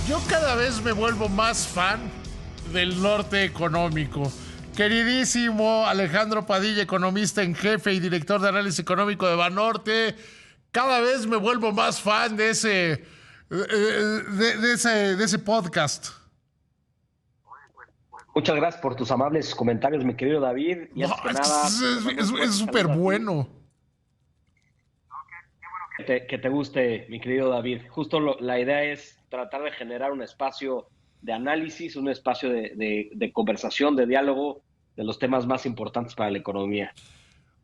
Yo cada vez me vuelvo más fan del norte económico. Queridísimo Alejandro Padilla, economista en jefe y director de análisis económico de Banorte, cada vez me vuelvo más fan de ese podcast. Muchas gracias por tus amables comentarios, mi querido David. Y No, antes que es nada, te mando un es fuerte súper saludo a ti. bueno. Que te guste, mi querido David. Justo la idea es tratar de generar un espacio de análisis, un espacio de conversación, de diálogo de los temas más importantes para la economía.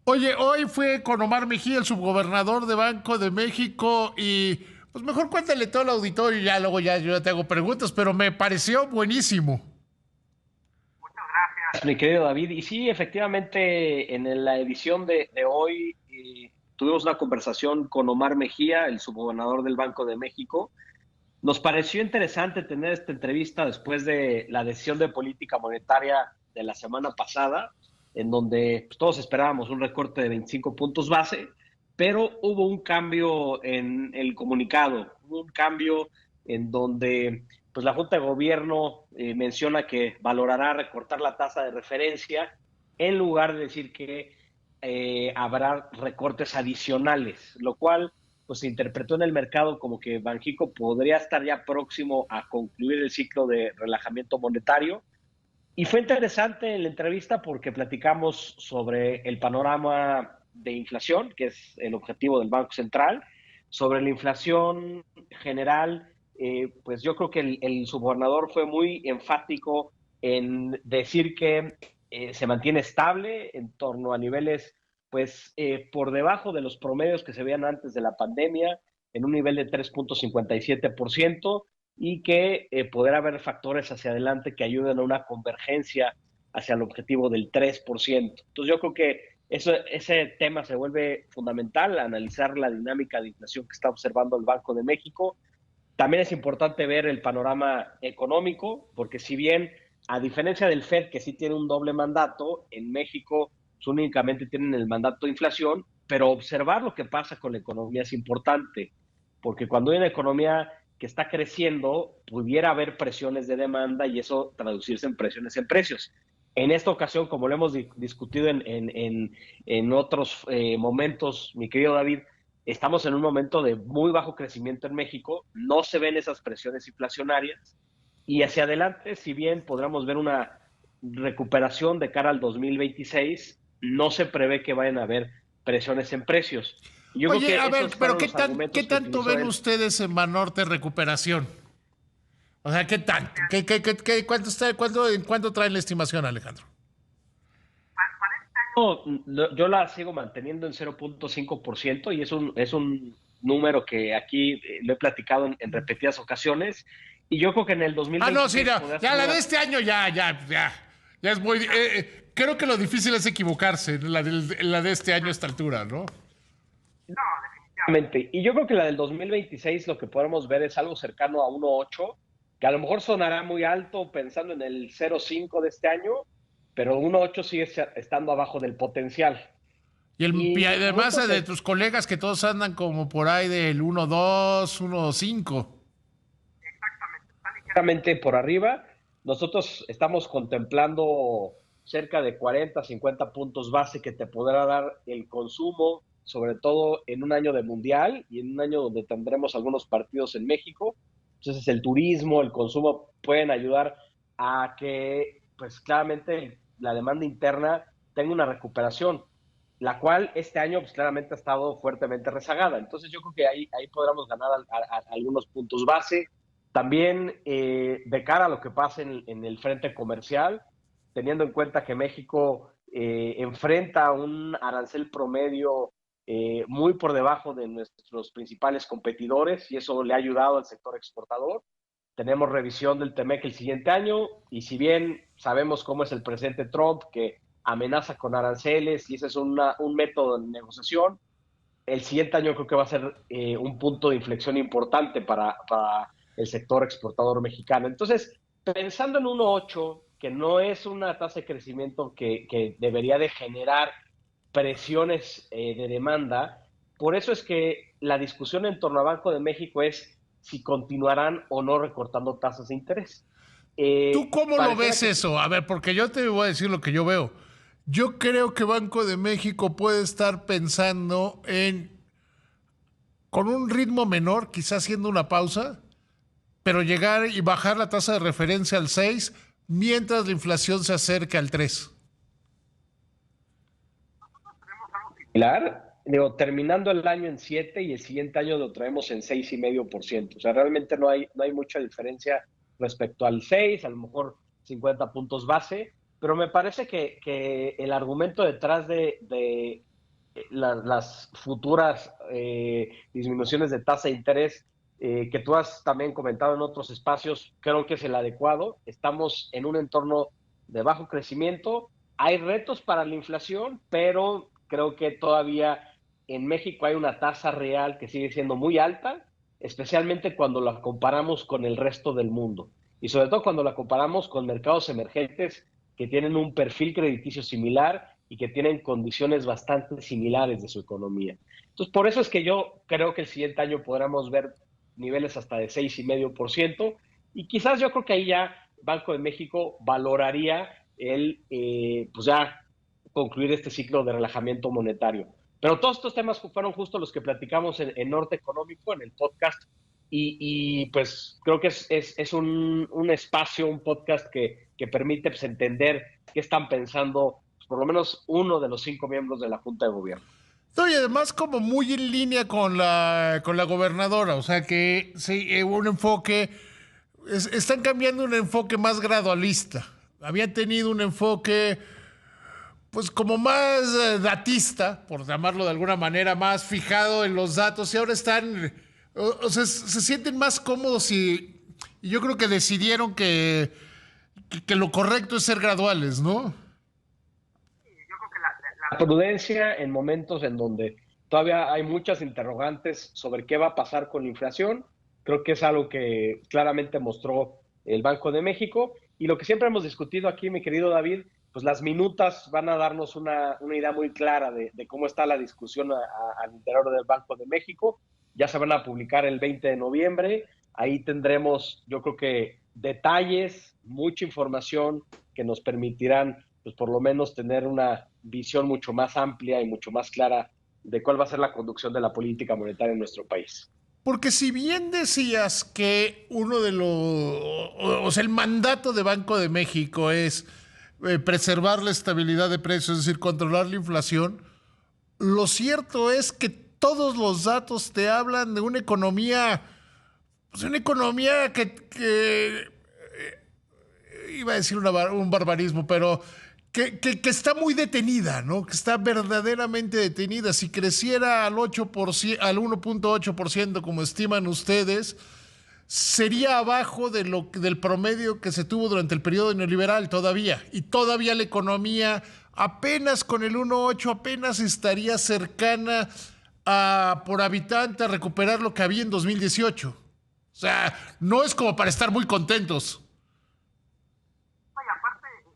Oye, hoy fue con Omar Mejía, el subgobernador de Banco de México, y pues mejor cuéntale todo al auditorio y ya luego ya yo te hago preguntas, pero me pareció buenísimo. Mi querido David, y sí, efectivamente, en la edición de hoy tuvimos una conversación con Omar Mejía, el subgobernador del Banco de México. Nos pareció interesante tener esta entrevista después de la decisión de política monetaria de la semana pasada, en donde pues, todos esperábamos un recorte de 25 puntos base, pero hubo un cambio en el comunicado, hubo un cambio en donde pues, la Junta de Gobierno menciona que valorará recortar la tasa de referencia en lugar de decir que habrá recortes adicionales, lo cual pues se interpretó en el mercado como que Banxico podría estar ya próximo a concluir el ciclo de relajamiento monetario. Y fue interesante en la entrevista porque platicamos sobre el panorama de inflación, que es el objetivo del Banco Central, sobre la inflación general. Pues yo creo que el subgobernador fue muy enfático en decir que se mantiene estable en torno a niveles pues por debajo de los promedios que se veían antes de la pandemia, en un nivel de 3,57%, y que poder haber factores hacia adelante que ayuden a una convergencia hacia el objetivo del 3%. Entonces yo creo que ese tema se vuelve fundamental, analizar la dinámica de inflación que está observando el Banco de México. También es importante ver el panorama económico, porque si bien, a diferencia del FED, que sí tiene un doble mandato, en México únicamente tienen el mandato de inflación, pero observar lo que pasa con la economía es importante, porque cuando hay una economía que está creciendo, pudiera haber presiones de demanda y eso traducirse en presiones en precios. En esta ocasión, como lo hemos discutido en otros momentos, mi querido David, estamos en un momento de muy bajo crecimiento en México, no se ven esas presiones inflacionarias y hacia adelante, si bien podremos ver una recuperación de cara al 2026, no se prevé que vayan a haber presiones en precios. Y yo creo Oye, a que ver, esos pero fueron los ¿qué argumentos que tanto utilizó ven él. ustedes en Banorte recuperación? O sea, ¿qué tanto? ¿Cuánto trae la estimación, Alejandro? Yo la sigo manteniendo en 0,5% y es un número que aquí lo he platicado en repetidas ocasiones. Y yo creo que en el Ah, no, sí, 2026 no, podría ser ya la de una. este año ya es muy... creo que lo difícil es equivocarse en la de este año a esta altura, ¿no? Exactamente. Y yo creo que la del 2026 lo que podemos ver es algo cercano a 1,8, que a lo mejor sonará muy alto pensando en el 0,5 de este año, pero 1,8 sigue estando abajo del potencial. Y Y además muchos de tus colegas que todos andan como por ahí del 1.2, 1.5. ligeramente por arriba. Nosotros estamos contemplando cerca de 40, 50 puntos base que te podrá dar el consumo, sobre todo en un año de mundial y en un año donde tendremos algunos partidos en México. Entonces el turismo, el consumo pueden ayudar a que, pues claramente, la demanda interna tenga una recuperación, la cual este año pues claramente ha estado fuertemente rezagada. Entonces yo creo que ahí podremos ganar algunos puntos base. También de cara a lo que pasa en el frente comercial, teniendo en cuenta que México enfrenta un arancel promedio muy por debajo de nuestros principales competidores y eso le ha ayudado al sector exportador. Tenemos revisión del TEMEC el siguiente año y si bien sabemos cómo es el presidente Trump, que amenaza con aranceles y ese es un método de negociación, el siguiente año creo que va a ser un punto de inflexión importante para el sector exportador mexicano. Entonces, pensando en 1,8, que no es una tasa de crecimiento que debería de generar presiones de demanda, por eso es que la discusión en torno a Banco de México es si continuarán o no recortando tasas de interés. ¿Tú cómo lo ves Que eso? A ver, porque yo te voy a decir lo que yo veo. Yo creo que Banco de México puede estar pensando con un ritmo menor, quizás haciendo una pausa, pero llegar y bajar la tasa de referencia al 6 mientras la inflación se acerca al 3. similar, digo, terminando el año en 7 y el siguiente año lo traemos en 6,5%. O sea, realmente no hay mucha diferencia respecto al 6, a lo mejor 50 puntos base, pero me parece que el argumento detrás de las futuras disminuciones de tasa de interés que tú has también comentado en otros espacios, creo que es el adecuado. Estamos en un entorno de bajo crecimiento, hay retos para la inflación, pero creo que todavía en México hay una tasa real que sigue siendo muy alta, especialmente cuando la comparamos con el resto del mundo y sobre todo cuando la comparamos con mercados emergentes que tienen un perfil crediticio similar y que tienen condiciones bastante similares de su economía. Entonces, por eso es que yo creo que el siguiente año podremos ver niveles hasta de 6,5%, y quizás yo creo que ahí ya Banco de México valoraría pues ya concluir este ciclo de relajamiento monetario. Pero todos estos temas fueron justo los que platicamos en Norte Económico, en el podcast, y pues creo que es un espacio, un podcast que permite pues, entender qué están pensando pues, por lo menos uno de los 5 miembros de la Junta de Gobierno. No, y además como muy en línea con la gobernadora, o sea que sí, un enfoque, están cambiando un enfoque más gradualista. Habían tenido un enfoque pues como más datista, por llamarlo de alguna manera, más fijado en los datos y ahora están, o sea, se sienten más cómodos y yo creo que decidieron que lo correcto es ser graduales, ¿no? La prudencia en momentos en donde todavía hay muchas interrogantes sobre qué va a pasar con la inflación, creo que es algo que claramente mostró el Banco de México. Y lo que siempre hemos discutido aquí, mi querido David, pues las minutas van a darnos una idea muy clara de cómo está la discusión al interior del Banco de México. Ya se van a publicar el 20 de noviembre. Ahí tendremos, yo creo que detalles, mucha información que nos permitirán pues por lo menos tener una visión mucho más amplia y mucho más clara de cuál va a ser la conducción de la política monetaria en nuestro país. Porque si bien decías que uno de los, o sea, el mandato de Banco de México es preservar la estabilidad de precios, es decir, controlar la inflación, lo cierto es que todos los datos te hablan de pues una economía que iba a decir un barbarismo, pero que está muy detenida, ¿no? Que está verdaderamente detenida. Si creciera al 8%, al 1,8%, como estiman ustedes, sería abajo del promedio que se tuvo durante el periodo neoliberal todavía. Y todavía la economía, apenas con el 1,8, apenas estaría cercana por habitante a recuperar lo que había en 2018. O sea, no es como para estar muy contentos.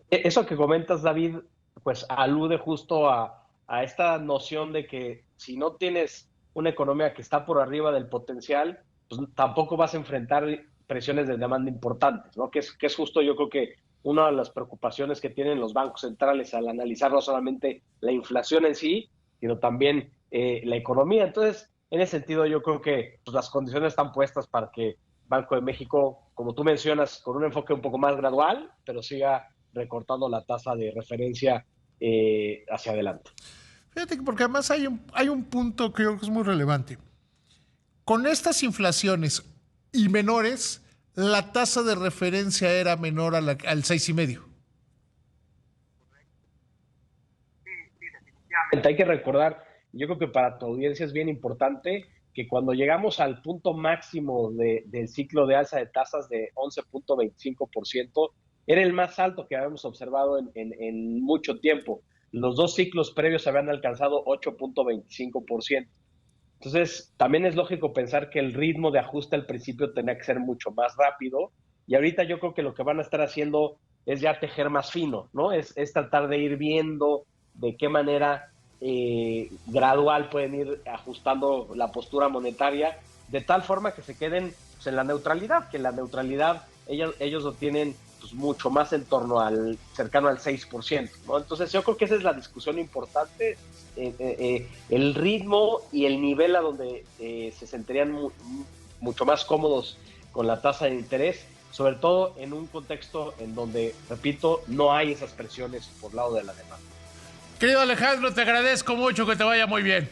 Eso que comentas, David, pues alude justo a esta noción de que si no tienes una economía que está por arriba del potencial, pues tampoco vas a enfrentar presiones de demanda importantes, ¿no? Que es justo yo creo que una de las preocupaciones que tienen los bancos centrales al analizar no solamente la inflación en sí, sino también la economía. Entonces, en ese sentido, yo creo que pues, las condiciones están puestas para que Banco de México, como tú mencionas, con un enfoque un poco más gradual, pero siga recortando la tasa de referencia hacia adelante. Fíjate que porque además hay un punto que yo creo que es muy relevante. Con estas inflaciones y menores, la tasa de referencia era menor al 6,5. Hay que recordar, yo creo que para tu audiencia es bien importante que cuando llegamos al punto máximo del ciclo de alza de tasas de 11,25%, era el más alto que habíamos observado en mucho tiempo. Los dos ciclos previos habían alcanzado 8,25%. Entonces, también es lógico pensar que el ritmo de ajuste al principio tenía que ser mucho más rápido, y ahorita yo creo que lo que van a estar haciendo es ya tejer más fino, ¿no? Es tratar de ir viendo de qué manera gradual pueden ir ajustando la postura monetaria, de tal forma que se queden pues, en la neutralidad, que la neutralidad ellos lo tienen pues, mucho más en torno cercano al 6%, ¿no? Entonces yo creo que esa es la discusión importante, el ritmo y el nivel a donde se sentirían mucho más cómodos con la tasa de interés, sobre todo en un contexto en donde, repito, no hay esas presiones por lado de la demanda. Querido Alejandro, te agradezco mucho, que te vaya muy bien.